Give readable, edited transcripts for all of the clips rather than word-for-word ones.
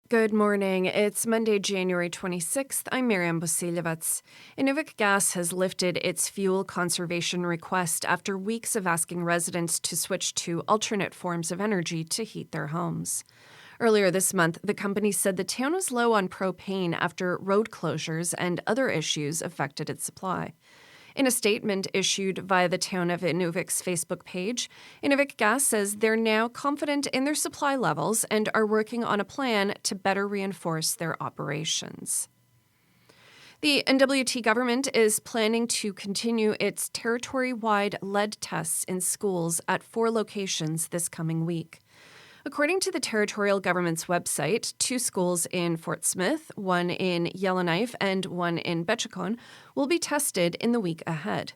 Good morning. It's Monday, January 26th. I'm Miriam Bosiljevets. Inuvik Gas has lifted its fuel conservation request after weeks of asking residents to switch to alternate forms of energy to heat their homes. Earlier this month, the company said the town was low on propane after road closures and other issues affected its supply. In a statement issued via the town of Inuvik's Facebook page, Inuvik Gas says they're now confident in their supply levels and are working on a plan to better reinforce their operations. The NWT government is planning to continue its territory-wide lead tests in schools at 4 locations this coming week. According to the territorial government's website, 2 schools in Fort Smith, 1 in Yellowknife and 1 in Betchicon, will be tested in the week ahead.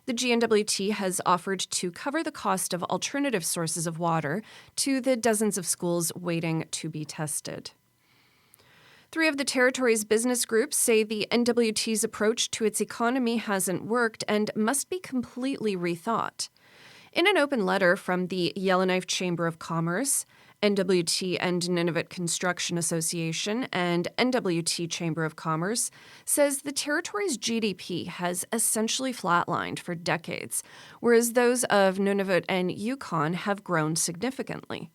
The GNWT has offered to cover the cost of alternative sources of water to the dozens of schools waiting to be tested. 3 of the territory's business groups say the NWT's approach to its economy hasn't worked and must be completely rethought. In an open letter from the Yellowknife Chamber of Commerce, NWT and Nunavut Construction Association, and NWT Chamber of Commerce says the territory's GDP has essentially flatlined for decades, whereas those of Nunavut and Yukon have grown significantly.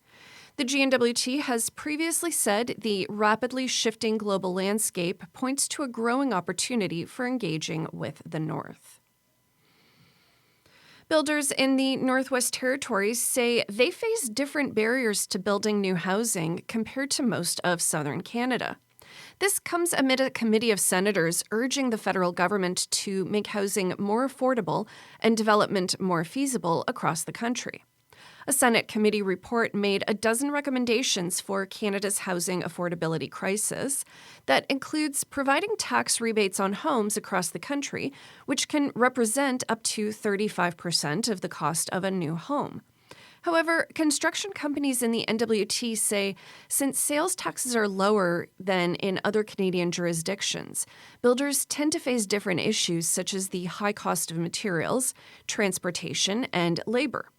The GNWT has previously said the rapidly shifting global landscape points to a growing opportunity for engaging with the North. Builders in the Northwest Territories say they face different barriers to building new housing compared to most of southern Canada. This comes amid a committee of senators urging the federal government to make housing more affordable and development more feasible across the country. A Senate committee report made a dozen recommendations for Canada's housing affordability crisis that includes providing tax rebates on homes across the country, which can represent up to 35% of the cost of a new home. However, construction companies in the NWT say since sales taxes are lower than in other Canadian jurisdictions, builders tend to face different issues such as the high cost of materials, transportation, and labor.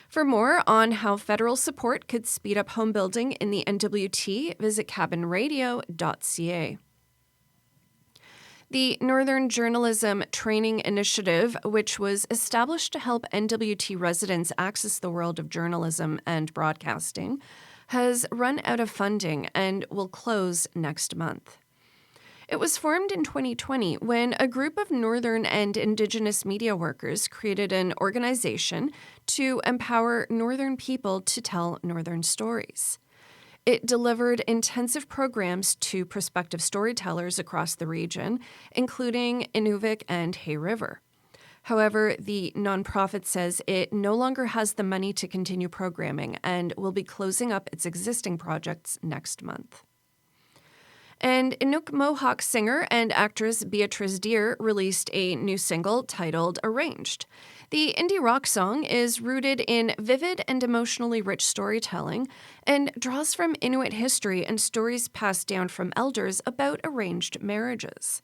For more on how federal support could speed up home building in the NWT, visit CabinRadio.ca. The Northern Journalism Training Initiative, which was established to help NWT residents access the world of journalism and broadcasting, has run out of funding and will close next month. It was formed in 2020 when a group of Northern and Indigenous media workers created an organization to empower Northern people to tell Northern stories. It delivered intensive programs to prospective storytellers across the region, including Inuvik and Hay River. However, the nonprofit says it no longer has the money to continue programming and will be closing up its existing projects next month. And Inuk Mohawk singer and actress Beatrice Deer released a new single titled Arranged. The indie rock song is rooted in vivid and emotionally rich storytelling and draws from Inuit history and stories passed down from elders about arranged marriages.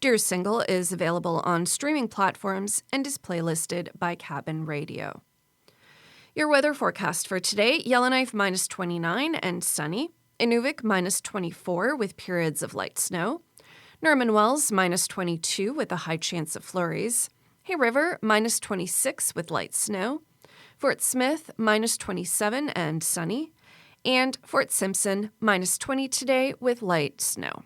Deer's single is available on streaming platforms and is playlisted by Cabin Radio. Your weather forecast for today, Yellowknife -29 and sunny. Inuvik -24 with periods of light snow. Norman Wells -22 with a high chance of flurries. Hay River -26 with light snow. Fort Smith -27 and sunny. And Fort Simpson -20 today with light snow.